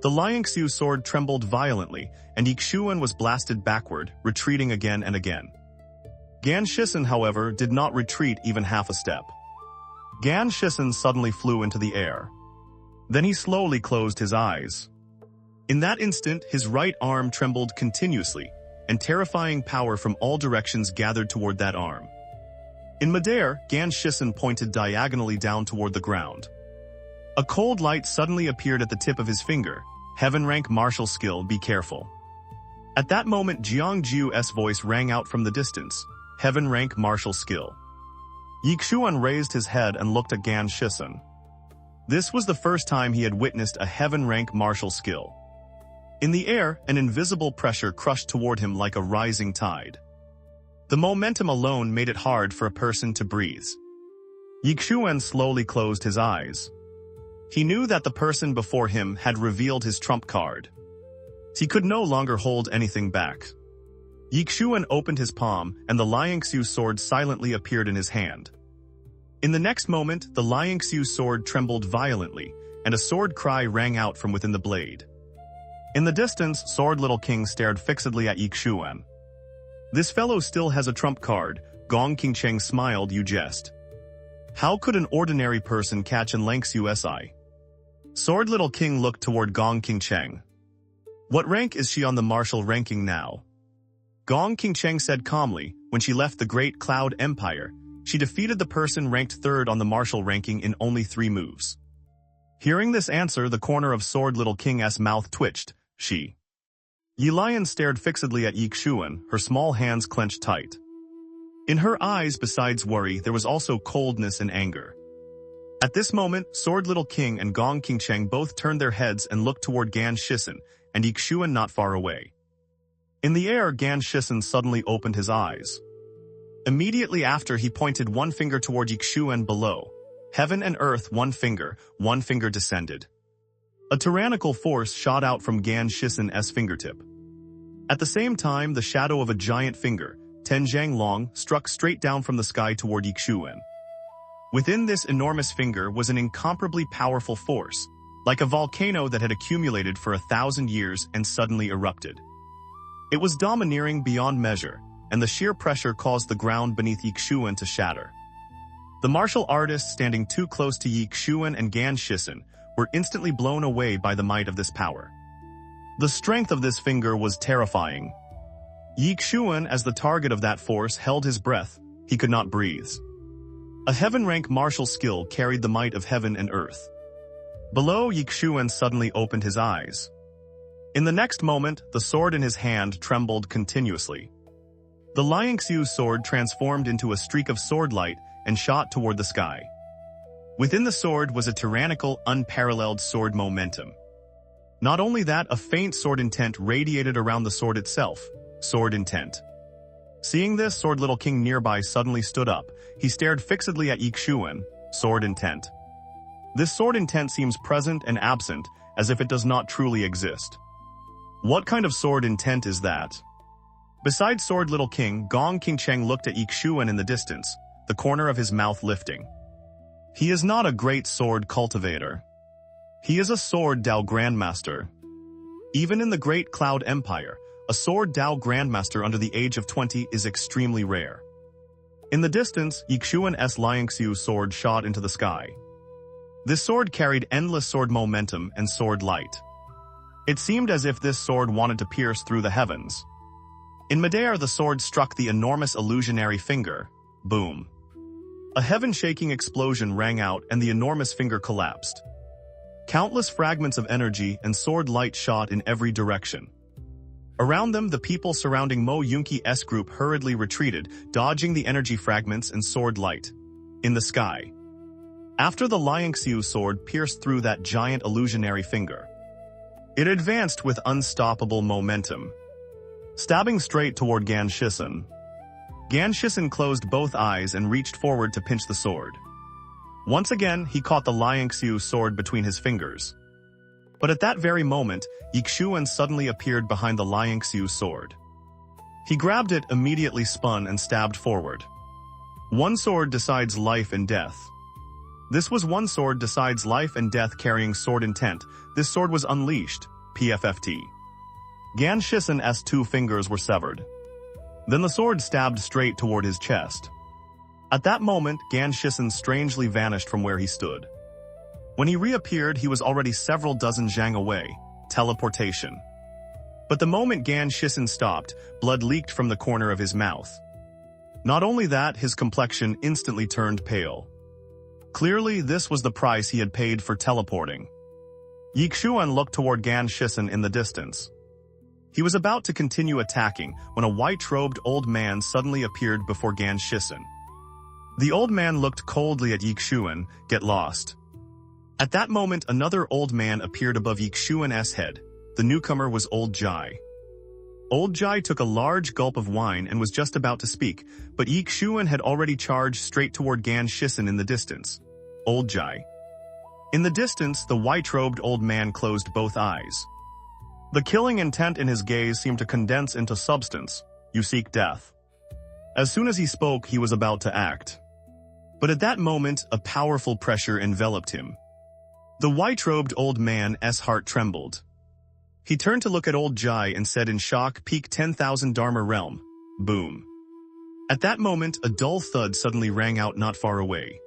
The Lianxiu Sword trembled violently, and Ye Xuan was blasted backward, retreating again and again. Gan Shisen, however, did not retreat even half a step. Gan Shisen suddenly flew into the air. Then he slowly closed his eyes. In that instant, his right arm trembled continuously, and terrifying power from all directions gathered toward that arm. In midair, Gan Shisen pointed diagonally down toward the ground. A cold light suddenly appeared at the tip of his finger. Heaven rank martial skill, be careful. At that moment, Jiang Jiu's voice rang out from the distance. Heaven rank martial skill. Ye Xuan raised his head and looked at Gan Shisen. This was the first time he had witnessed a heaven rank martial skill. In the air, an invisible pressure crushed toward him like a rising tide. The momentum alone made it hard for a person to breathe. Ye Xuan slowly closed his eyes. He knew that the person before him had revealed his trump card. He could no longer hold anything back. Ye Xuan opened his palm, and the Lianxiu Sword silently appeared in his hand. In the next moment, the Lianxiu Sword trembled violently, and a sword cry rang out from within the blade. In the distance, Sword Little King stared fixedly at Ye Xuan. This fellow still has a trump card. Gong Qingcheng smiled. You jest. How could an ordinary person catch an Lianxiu's eye? Sword Little King looked toward Gong Qingcheng. What rank is she on the martial ranking now? Gong Qingcheng said calmly. When she left the Great Cloud Empire, she defeated the person ranked third on the martial ranking in only 3 moves. Hearing this answer, the corner of Sword Little King's mouth twitched. She. Ye Lian stared fixedly at Ye Xuan, her small hands clenched tight. In her eyes, besides worry, there was also coldness and anger. At this moment, Sword Little King and Gong Qingcheng both turned their heads and looked toward Gan Shisen, and Ye Xuan not far away. In the air, Gan Shisen suddenly opened his eyes. Immediately after, he pointed one finger toward Ye Xuan below. Heaven and earth, one finger descended. A tyrannical force shot out from Gan Shisen's fingertip. At the same time, the shadow of a giant finger, 10 zhang long, struck straight down from the sky toward Ye Xuan. Within this enormous finger was an incomparably powerful force, like a volcano that had accumulated for 1,000 years and suddenly erupted. It was domineering beyond measure, and the sheer pressure caused the ground beneath Ye Xuan to shatter. The martial artists standing too close to Ye Xuan and Gan Shisen were instantly blown away by the might of this power. The strength of this finger was terrifying. Ye Xuan, as the target of that force, held his breath. He could not breathe. A heaven-rank martial skill carried the might of heaven and earth. Below, Ye Xuan suddenly opened his eyes. In the next moment, the sword in his hand trembled continuously. The Lianxiu Sword transformed into a streak of sword light and shot toward the sky. Within the sword was a tyrannical, unparalleled sword momentum. Not only that, a faint sword intent radiated around the sword itself. Sword intent. Seeing this, Sword Little King nearby suddenly stood up. He stared fixedly at Ye Xuan. Sword intent. This sword intent seems present and absent, as if it does not truly exist. What kind of sword intent is that? Besides Sword Little King, Gong Qingcheng looked at Ye Xuan in the distance, the corner of his mouth lifting. He is not a great sword cultivator. He is a sword Dao Grandmaster. Even in the Great Cloud Empire, a sword Dao Grandmaster under the age of 20 is extremely rare. In the distance, Ye Xuan's Lianxiu Sword shot into the sky. This sword carried endless sword momentum and sword light. It seemed as if this sword wanted to pierce through the heavens. In midair, the sword struck the enormous illusionary finger. Boom. A heaven-shaking explosion rang out and the enormous finger collapsed. Countless fragments of energy and sword light shot in every direction. Around them, the people surrounding Mo Yunqi's group hurriedly retreated, dodging the energy fragments and sword light. In the sky. After the Lianxiu Sword pierced through that giant illusionary finger, it advanced with unstoppable momentum, stabbing straight toward Gan Shisun. Gan Shisun closed both eyes and reached forward to pinch the sword. Once again, he caught the Lianxiu Sword between his fingers. But at that very moment, Ye Xuan suddenly appeared behind the Lianxiu Sword. He grabbed it, immediately spun and stabbed forward. One sword decides life and death. This was one sword decides life and death carrying sword intent. This sword was unleashed, PFFT. Gan Shisun's 2 fingers were severed. Then the sword stabbed straight toward his chest. At that moment, Gan Shisun strangely vanished from where he stood. When he reappeared, he was already several dozen zhang away. Teleportation. But the moment Gan Shisun stopped, blood leaked from the corner of his mouth. Not only that, his complexion instantly turned pale. Clearly, this was the price he had paid for teleporting. Ye Xuan looked toward Gan Shisun in the distance. He was about to continue attacking when a white-robed old man suddenly appeared before Gan Shisun. The old man looked coldly at Ye Xuan. Get lost. At that moment, another old man appeared above Ye Xuan's head. The newcomer was Old Jai. Old Jai took a large gulp of wine and was just about to speak, but Ye Xuan had already charged straight toward Gan Shisun in the distance. Old Jai. In the distance, the white-robed old man closed both eyes. The killing intent in his gaze seemed to condense into substance. You seek death. As soon as he spoke, he was about to act. But at that moment, a powerful pressure enveloped him. The white-robed old man's heart trembled. He turned to look at Old Jai and said in shock, "Peak 10,000 Dharma realm." Boom. At that moment, a dull thud suddenly rang out not far away.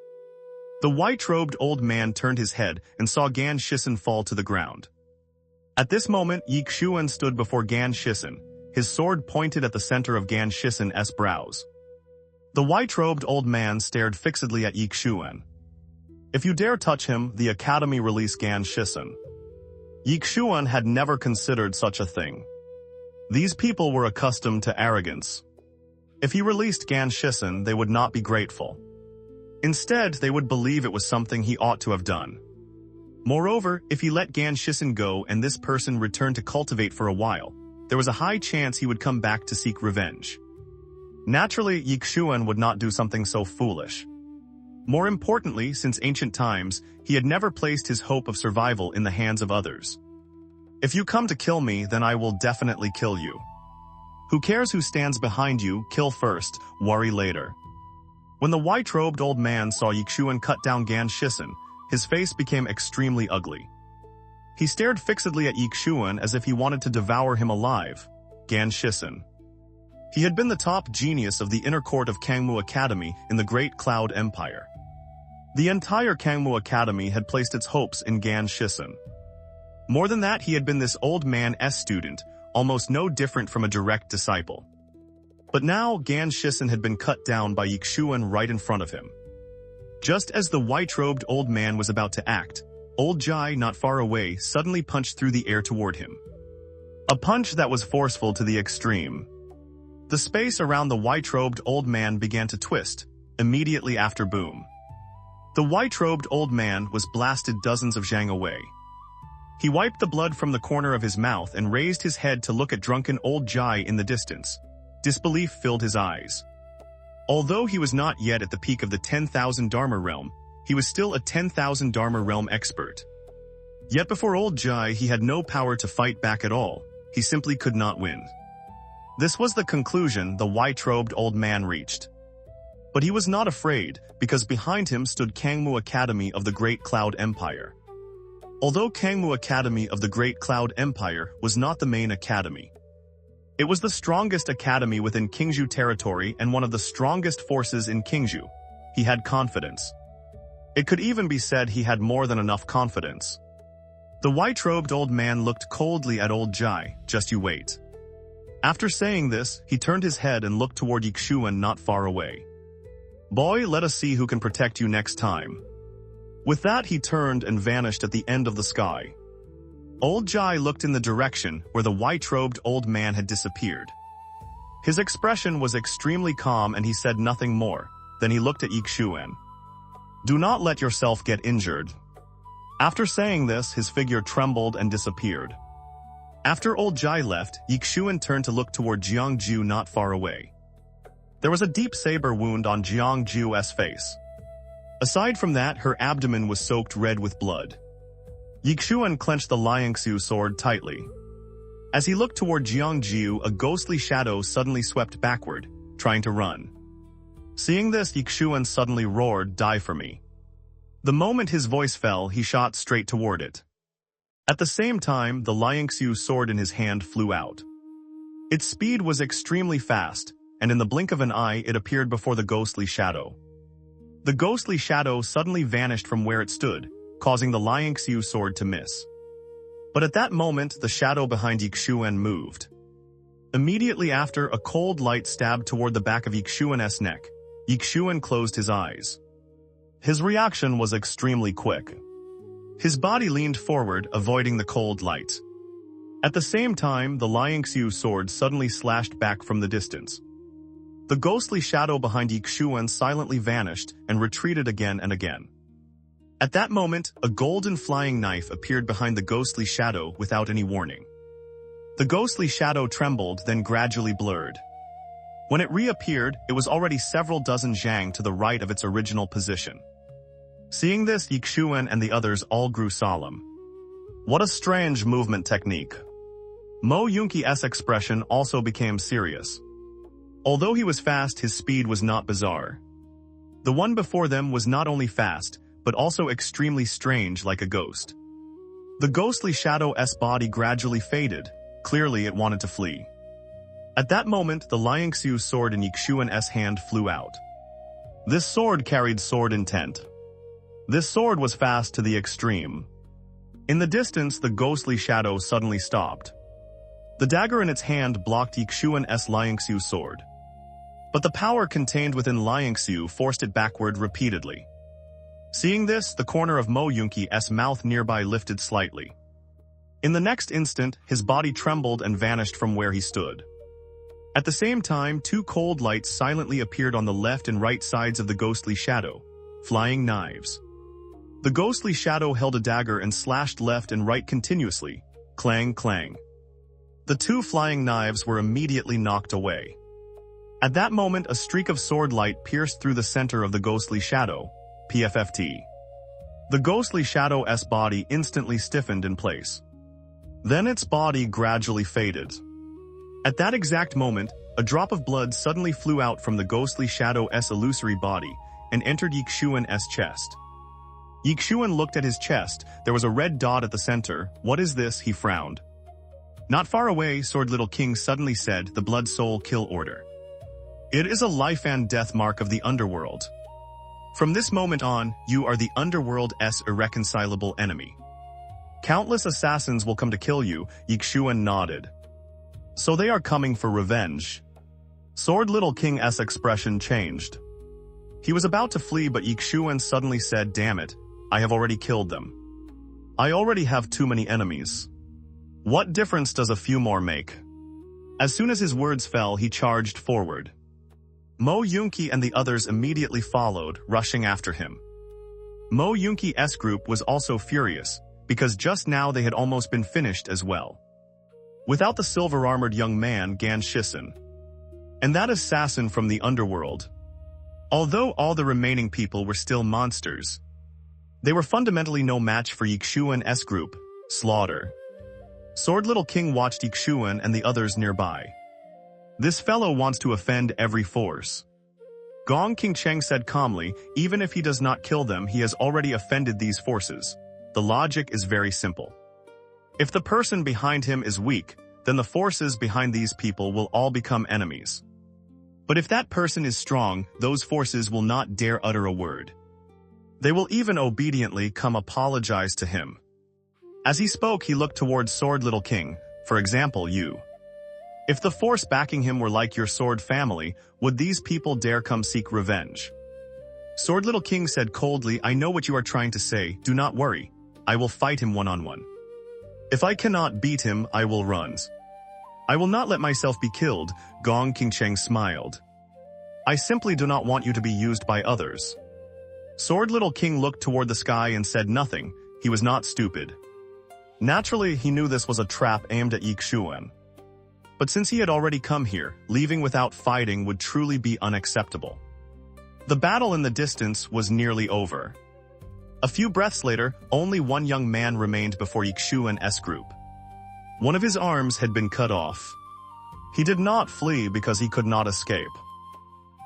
The white-robed old man turned his head and saw Gan Shisun fall to the ground. At this moment, Ye Xuan stood before Gan Shisun, his sword pointed at the center of Gan Shisun's brows. The white-robed old man stared fixedly at Ye Xuan. If you dare touch him, the academy release Gan Shisun. Ye Xuan had never considered such a thing. These people were accustomed to arrogance. If he released Gan Shisun, they would not be grateful. Instead, they would believe it was something he ought to have done. Moreover, if he let Gan Shisun go and this person returned to cultivate for a while, there was a high chance he would come back to seek revenge. Naturally, Ye Xuan would not do something so foolish. More importantly, since ancient times, he had never placed his hope of survival in the hands of others. If you come to kill me, then I will definitely kill you. Who cares who stands behind you? Kill first, worry later. When the white-robed old man saw Ye Xuan cut down Gan Shisun, his face became extremely ugly. He stared fixedly at Ye Xuan as if he wanted to devour him alive. Gan Shisun. He had been the top genius of the inner court of Cangmu Academy in the Great Cloud Empire. The entire Cangmu Academy had placed its hopes in Gan Shisun. More than that, he had been this old man's student, almost no different from a direct disciple. But now, Gan Shisun had been cut down by Ye Xuan right in front of him. Just as the white-robed old man was about to act, Old Jai, not far away, suddenly punched through the air toward him. A punch that was forceful to the extreme. The space around the white-robed old man began to twist, immediately after boom. The white-robed old man was blasted dozens of zhang away. He wiped the blood from the corner of his mouth and raised his head to look at drunken Old Jai in the distance. Disbelief filled his eyes. Although he was not yet at the peak of the 10,000 Dharma realm, he was still a 10,000 Dharma realm expert. Yet before Old Jai, he had no power to fight back at all. He simply could not win. This was the conclusion the white-robed old man reached. But he was not afraid, because behind him stood Cangmu Academy of the Great Cloud Empire. Although Cangmu Academy of the Great Cloud Empire was not the main academy, it was the strongest academy within Qingzhou territory and one of the strongest forces in Qingzhou. He had confidence. It could even be said he had more than enough confidence. The white-robed old man looked coldly at Old Jai. Just you wait. After saying this, he turned his head and looked toward Ye Xuan not far away. Boy, let us see who can protect you next time. With that, he turned and vanished at the end of the sky. Old Jai looked in the direction where the white-robed old man had disappeared. His expression was extremely calm and he said nothing more. Then he looked at Ye Xuan. "Do not let yourself get injured." After saying this, his figure trembled and disappeared. After old Jai left, Ye Xuan turned to look toward Jiang Jiu not far away. There was a deep saber wound on Jiang Jiu's face. Aside from that, her abdomen was soaked red with blood. Ye Xuan clenched the Lianxiu Sword tightly. As he looked toward Jiang Jiu, a ghostly shadow suddenly swept backward, trying to run. Seeing this, Ye Xuan suddenly roared, "Die for me." The moment his voice fell, he shot straight toward it. At the same time, the Lianxiu Sword in his hand flew out. Its speed was extremely fast, and in the blink of an eye it appeared before the ghostly shadow. The ghostly shadow suddenly vanished from where it stood, causing the Lianxiu Sword to miss. But at that moment, the shadow behind Ye Xuan moved. Immediately after, a cold light stabbed toward the back of Ye Xuan's neck. Ye Xuan closed his eyes. His reaction was extremely quick. His body leaned forward, avoiding the cold light. At the same time, the Lianxiu Sword suddenly slashed back from the distance. The ghostly shadow behind Ye Xuan silently vanished and retreated again and again. At that moment, a golden flying knife appeared behind the ghostly shadow without any warning. The ghostly shadow trembled, then gradually blurred. When it reappeared, it was already several dozen zhang to the right of its original position. Seeing this, Ye Xuan and the others all grew solemn. What a strange movement technique. Mo Yunqi's expression also became serious. Although he was fast, his speed was not bizarre. The one before them was not only fast, but also extremely strange like a ghost. The ghostly shadow's body gradually faded. Clearly it wanted to flee. At that moment, the Lianxiu Sword in Ye Xuan's hand flew out. This sword carried sword intent. This sword was fast to the extreme. In the distance, the ghostly shadow suddenly stopped. The dagger in its hand blocked Ye Xuan's Lianxiu Sword. But the power contained within Lianxiu forced it backward repeatedly. Seeing this, the corner of Mo Yunqi's mouth nearby lifted slightly. In the next instant, his body trembled and vanished from where he stood. At the same time, two cold lights silently appeared on the left and right sides of the ghostly shadow, flying knives. The ghostly shadow held a dagger and slashed left and right continuously, clang, clang. The two flying knives were immediately knocked away. At that moment, a streak of sword light pierced through the center of the ghostly shadow, PFFT. The ghostly shadow's body instantly stiffened in place. Then its body gradually faded. At that exact moment, a drop of blood suddenly flew out from the ghostly shadow's illusory body and entered Ye Xuan's chest. Ye Xuan looked at his chest. There was a red dot at the center. "What is this?" he frowned. Not far away, Sword Little King suddenly said, "The Blood Soul Kill Order. It is a life and death mark of the Underworld. From this moment on, you are the Underworld's irreconcilable enemy. Countless assassins will come to kill you." Ye Xuan nodded. "So they are coming for revenge." Sword Little King's expression changed. He was about to flee, but Ye Xuan suddenly said, "Damn it, I have already killed them. I already have too many enemies. What difference does a few more make?" As soon as his words fell, he charged forward. Mo Yunqi and the others immediately followed, rushing after him. Mo Yunqi's group was also furious, because just now they had almost been finished as well. Without the silver-armored young man, Gan Shisen. And that assassin from the Underworld. Although all the remaining people were still monsters, they were fundamentally no match for Ye Xuan's group, Slaughter. Sword Little King watched Ye Xuan and the others nearby. This fellow wants to offend every force. Gong King Cheng said calmly, even if he does not kill them, he has already offended these forces. The logic is very simple. If the person behind him is weak, then the forces behind these people will all become enemies. But if that person is strong, those forces will not dare utter a word. They will even obediently come apologize to him. As he spoke, he looked towards Sword Little King, for example, you. If the force backing him were like your sword family, would these people dare come seek revenge? Sword Little King said coldly, "I know what you are trying to say, do not worry. I will fight him one-on-one." If I cannot beat him, I will run. I will not let myself be killed, Gong Qingcheng smiled. I simply do not want you to be used by others. Sword Little King looked toward the sky and said nothing. He was not stupid. Naturally, he knew this was a trap aimed at Ye Xuan. But since he had already come here, leaving without fighting would truly be unacceptable. The battle in the distance was nearly over. A few breaths later, only one young man remained before Ye Xuan's group. One of his arms had been cut off. He did not flee because he could not escape.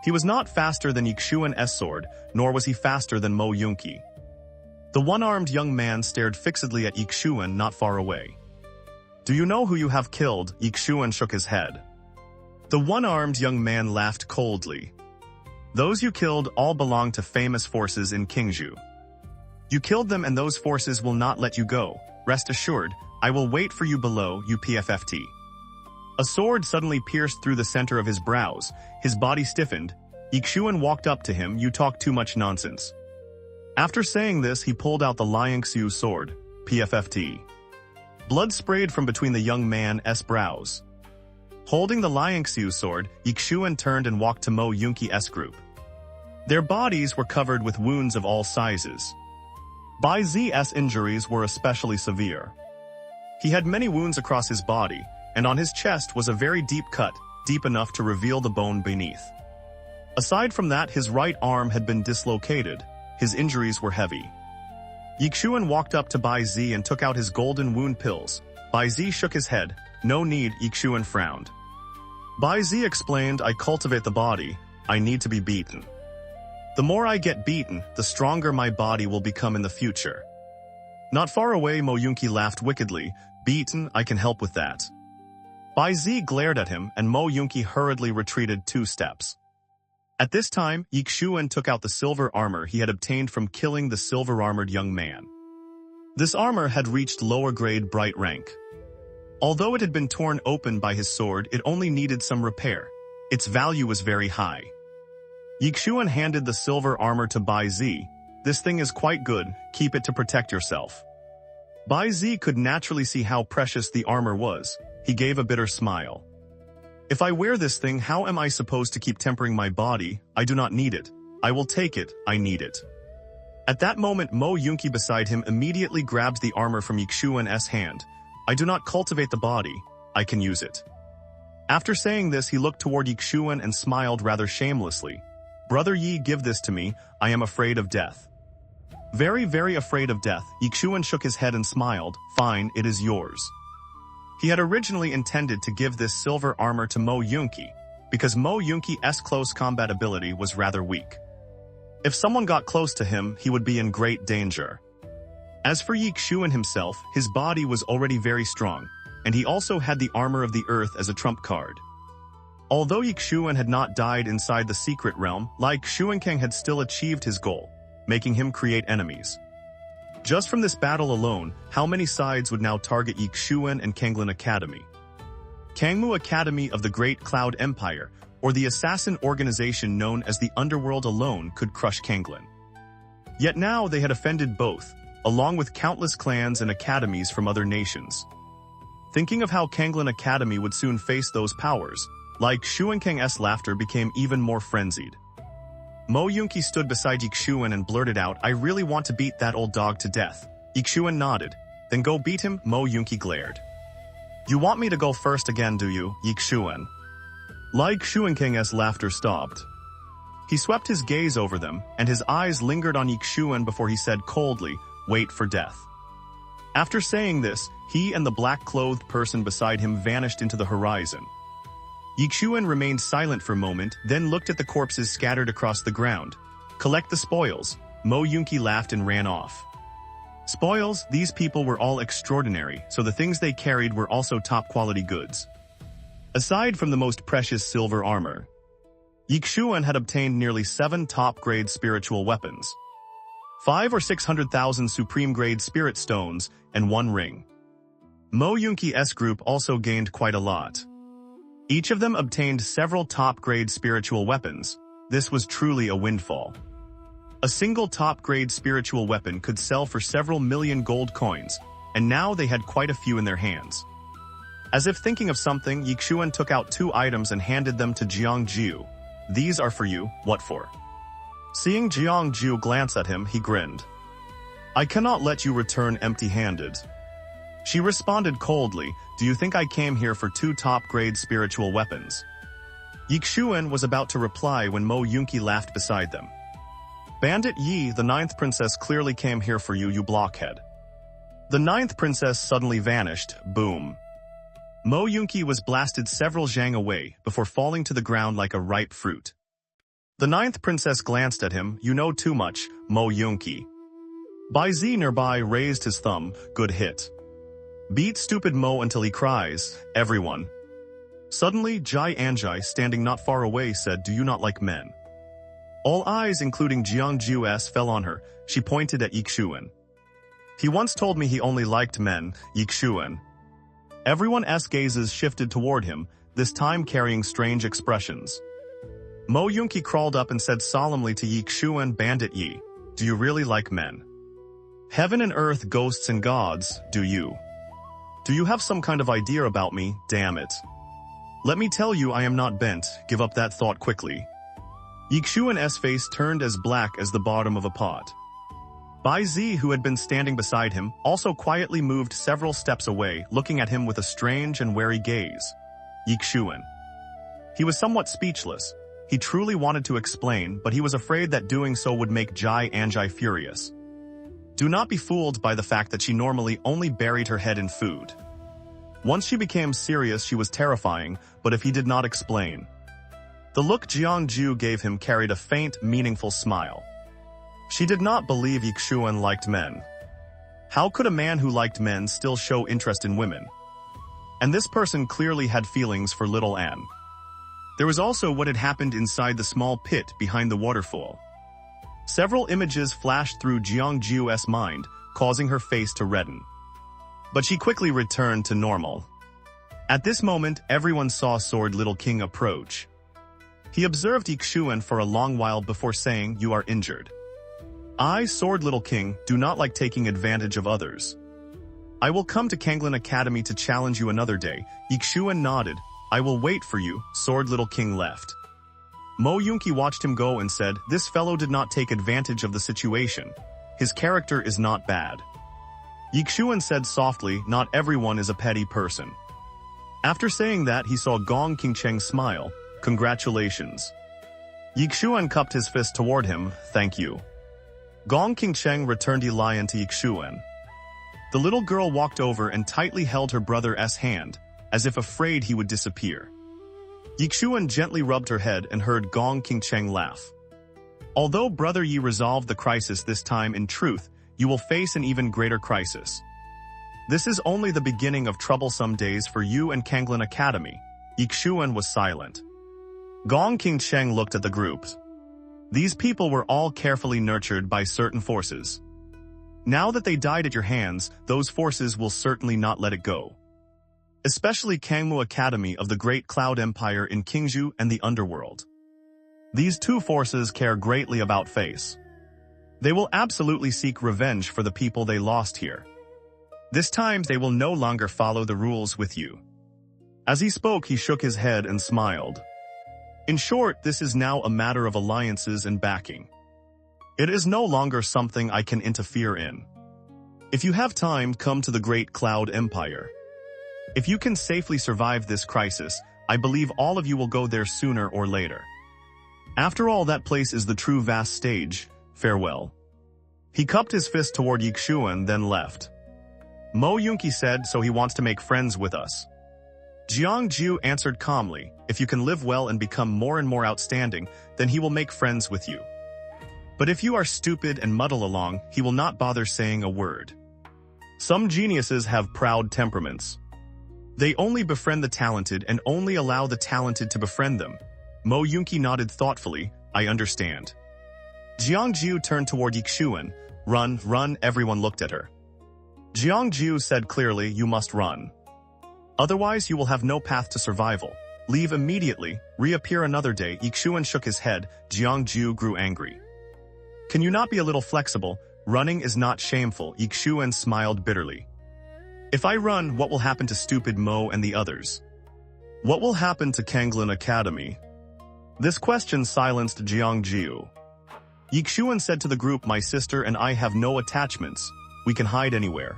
He was not faster than Ye Xuan's sword, nor was he faster than Mo Yunqi. The one-armed young man stared fixedly at Ye Xuan not far away. Do you know who you have killed? Ye Xuan shook his head. The one-armed young man laughed coldly. Those you killed all belong to famous forces in Qingzhou. You killed them and those forces will not let you go. Rest assured, I will wait for you below, you PFFT. A sword suddenly pierced through the center of his brows. His body stiffened. Ye Xuan walked up to him. You talk too much nonsense. After saying this, he pulled out the Lianxiu Sword, PFFT. Blood sprayed from between the young man's brows. Holding the Lianxiu Sword, Ye Xuan turned and walked to Mo Yunqi's group. Their bodies were covered with wounds of all sizes. Bai Ze's injuries were especially severe. He had many wounds across his body, and on his chest was a very deep cut, deep enough to reveal the bone beneath. Aside from that, his right arm had been dislocated. His injuries were heavy. Ye Xuan walked up to Bai Ze and took out his golden wound pills. Bai Ze shook his head. No need, Ye Xuan frowned. Bai Ze explained, I cultivate the body. I need to be beaten. The more I get beaten, the stronger my body will become in the future. Not far away, Mo Yunqi laughed wickedly. Beaten, I can help with that. Bai Ze glared at him, and Mo Yunqi hurriedly retreated 2 steps. At this time, Ye Xuan took out the silver armor he had obtained from killing the silver-armored young man. This armor had reached lower-grade bright rank. Although it had been torn open by his sword, it only needed some repair. Its value was very high. Ye Xuan handed the silver armor to Bai Ze. This thing is quite good, keep it to protect yourself. Bai Ze could naturally see how precious the armor was. He gave a bitter smile. If I wear this thing, how am I supposed to keep tempering my body? I do not need it. I will take it, I need it. At that moment, Mo Yunqi beside him immediately grabbed the armor from Ye Xuan's hand. I do not cultivate the body, I can use it. After saying this, he looked toward Ye Xuan and smiled rather shamelessly. Brother Yi, give this to me, I am afraid of death. Very, very afraid of death. Ye Xuan shook his head and smiled. Fine, it is yours. He had originally intended to give this silver armor to Mo Yunqi, because Mo Yunqi's close combat ability was rather weak. If someone got close to him, he would be in great danger. As for Ye Xuan himself, his body was already very strong, and he also had the armor of the earth as a trump card. Although Ye Xuan had not died inside the secret realm, like Xuankang had still achieved his goal, making him create enemies. Just from this battle alone, how many sides would now target Ye Xuan and Canglan Academy? Cangmu Academy of the Great Cloud Empire, or the assassin organization known as the Underworld alone could crush Canglan. Yet now they had offended both, along with countless clans and academies from other nations. Thinking of how Canglan Academy would soon face those powers, like Xuankang's laughter became even more frenzied. Mo Yunqi stood beside Ye Xuan and blurted out, I really want to beat that old dog to death. Ye Xuan nodded. Then go beat him, Mo Yunqi glared. You want me to go first again, do you, Ye Xuan? Like Xuankang's laughter stopped. He swept his gaze over them, and his eyes lingered on Ye Xuan before he said coldly, wait for death. After saying this, he and the black-clothed person beside him vanished into the horizon. Ye Xuan remained silent for a moment, then looked at the corpses scattered across the ground. Collect the spoils. Mo Yunqi laughed and ran off. Spoils, these people were all extraordinary, so the things they carried were also top-quality goods. Aside from the most precious silver armor, Ye Xuan had obtained nearly 7 top-grade spiritual weapons, 5 or 600,000 supreme-grade spirit stones, and 1 ring. Mo Yunqi's group also gained quite a lot. Each of them obtained several top-grade spiritual weapons. This was truly a windfall. A single top-grade spiritual weapon could sell for several million gold coins. and now they had quite a few in their hands. As if thinking of something, Ye Xuan took out 2 items and handed them to Jiang Jiu. "These are for you, what for?" Seeing Jiang Jiu glance at him, he grinned. "I cannot let you return empty-handed." She responded coldly, "Do you think I came here for 2 top-grade spiritual weapons?" Ye Xuan was about to reply when Mo Yunqi laughed beside them. "Bandit Yi, the 9th princess clearly came here for you, you blockhead." The 9th princess suddenly vanished, boom. Mo Yunqi was blasted several zhang away before falling to the ground like a ripe fruit. The 9th princess glanced at him. "You know too much, Mo Yunqi." Bai Ze nearby raised his thumb. "Good hit. Beat stupid Mo until he cries, everyone." Suddenly, Anzhi, standing not far away, said, "Do you not like men?" All eyes, including Jiang Jiu's, fell on her. She pointed at Ye Xuan. "He once told me he only liked men, Ye Xuan." Everyone's gazes shifted toward him, this time carrying strange expressions. Mo Yunqi crawled up and said solemnly to Ye Xuan, "Bandit Yi, do you really like men? Heaven and earth, ghosts and gods, do you? Do you have some kind of idea about me, damn it? Let me tell you I am not bent, give up that thought quickly." Ye Xuan's face turned as black as the bottom of a pot. Bai Ze, who had been standing beside him, also quietly moved several steps away, looking at him with a strange and wary gaze. Ye Xuan. He was somewhat speechless. He truly wanted to explain, but he was afraid that doing so would make Anzhi furious. Do not be fooled by the fact that she normally only buried her head in food. Once she became serious, she was terrifying, but if he did not explain. The look Jiang Jiu gave him carried a faint, meaningful smile. She did not believe Ye Xuan liked men. How could a man who liked men still show interest in women? And this person clearly had feelings for little Anne. There was also what had happened inside the small pit behind the waterfall. Several images flashed through Jiang Jiu's mind, causing her face to redden. But she quickly returned to normal. At this moment, everyone saw Sword Little King approach. He observed Ye Xuan for a long while before saying, "You are injured." "I, Sword Little King, do not like taking advantage of others. I will come to Canglan Academy to challenge you another day." Ye Xuan nodded. "I will wait for you." Sword Little King left. Mo Yunqi watched him go and said, "This fellow did not take advantage of the situation. His character is not bad." Ye Xuan said softly, "Not everyone is a petty person." After saying that, he saw Gong Qingcheng smile. "Congratulations." Ye Xuan cupped his fist toward him. "Thank you." Gong Qingcheng returned Ye Lian to Ye Xuan. The little girl walked over and tightly held her brother's hand, as if afraid he would disappear. Ye Xuan gently rubbed her head and heard Gong Qingcheng laugh. "Although Brother Yi resolved the crisis this time, in truth, you will face an even greater crisis. This is only the beginning of troublesome days for you and Canglan Academy." Ye Xuan was silent. Gong Qingcheng looked at the groups. These people were all carefully nurtured by certain forces. Now that they died at your hands, those forces will certainly not let it go. Especially Cangmu Academy of the Great Cloud Empire in Qingzhou and the Underworld. These 2 forces care greatly about face. They will absolutely seek revenge for the people they lost here. This time they will no longer follow the rules with you. As he spoke, he shook his head and smiled. In short, this is now a matter of alliances and backing. It is no longer something I can interfere in. If you have time, come to the Great Cloud Empire. If you can safely survive this crisis, I believe all of you will go there sooner or later. After all, that place is the true vast stage. Farewell. He cupped his fist toward Ye Xuan, then left. Mo Yunqi said, "So he wants to make friends with us." Jiang Jiu answered calmly, "If you can live well and become more and more outstanding, then he will make friends with you. But if you are stupid and muddle along, he will not bother saying a word." Some geniuses have proud temperaments. They only befriend the talented and only allow the talented to befriend them. Mo Yunqi nodded thoughtfully. "I understand." Jiang Jiu turned toward Ye Xuan. "Run, run," everyone looked at her. Jiang Jiu said clearly, "You must run. Otherwise you will have no path to survival. Leave immediately, reappear another day." Ye Xuan shook his head. Jiang Jiu grew angry. "Can you not be a little flexible? Running is not shameful." Ye Xuan smiled bitterly. If I run, what will happen to stupid Mo and the others? What will happen to Canglan Academy? This question silenced Jiang Jiu. Ye Xuan said to the group, my sister and I have no attachments. We can hide anywhere.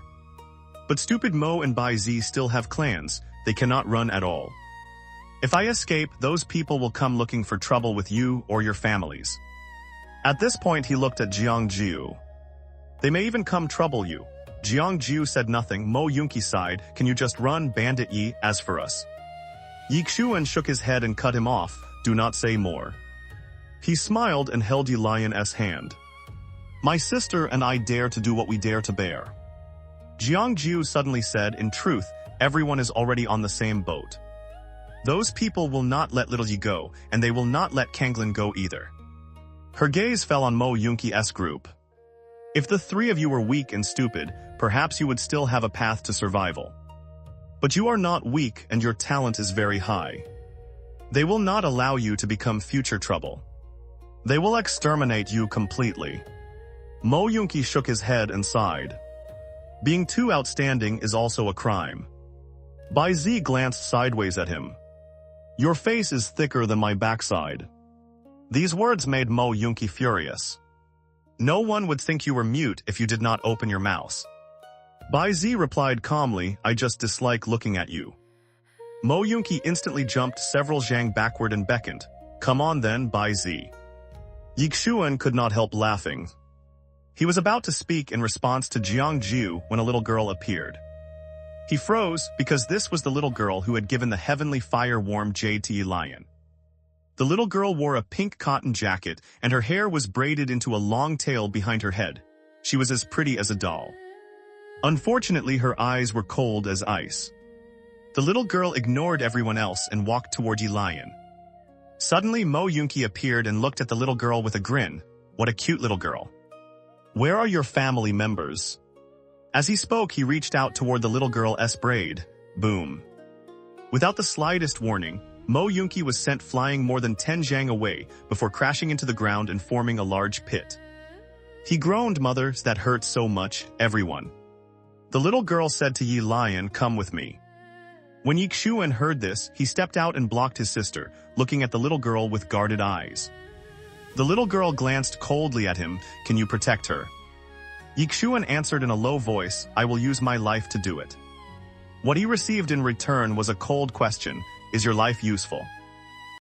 But stupid Mo and Bai Ze still have clans. They cannot run at all. If I escape, those people will come looking for trouble with you or your families. At this point, he looked at Jiang Jiu. They may even come trouble you. Jiang Jiu said nothing. Mo Yunqi sighed. Can you just run, Bandit Yi? As for us. Ye Xuan shook his head and cut him off. Do not say more. He smiled and held Ye Lian's hand. My sister and I dare to do what we dare to bear. Jiang Jiu suddenly said, in truth, everyone is already on the same boat. Those people will not let little Yi go, and they will not let Canglan go either. Her gaze fell on Mo Yunqi's group. If the three of you were weak and stupid, perhaps you would still have a path to survival. But you are not weak and your talent is very high. They will not allow you to become future trouble. They will exterminate you completely. Mo Yunqi shook his head and sighed. Being too outstanding is also a crime. Bai Ze glanced sideways at him. Your face is thicker than my backside. These words made Mo Yunqi furious. No one would think you were mute if you did not open your mouth. Bai Ze replied calmly, I just dislike looking at you. Mo Yunqi instantly jumped several zhang backward and beckoned. Come on then, Bai Ze. Ye Xuan could not help laughing. He was about to speak in response to Jiang Jiu when a little girl appeared. He froze because this was the little girl who had given the heavenly fire-warm jade to Ye Lian. The little girl wore a pink cotton jacket and her hair was braided into a long tail behind her head. She was as pretty as a doll. Unfortunately, her eyes were cold as ice. The little girl ignored everyone else and walked toward Ye Lian. Suddenly, Mo Yunqi appeared and looked at the little girl with a grin. What a cute little girl. Where are your family members? As he spoke, he reached out toward the little girl's braid. Boom. Without the slightest warning, Mo Yunqi was sent flying more than 10 zhang away before crashing into the ground and forming a large pit. He groaned, mothers, that hurt so much, everyone. The little girl said to Ye Lian, come with me. When Ye Xuan heard this, he stepped out and blocked his sister, looking at the little girl with guarded eyes. The little girl glanced coldly at him. Can you protect her? Ye Xuan answered in a low voice, I will use my life to do it. What he received in return was a cold question. Is your life useful?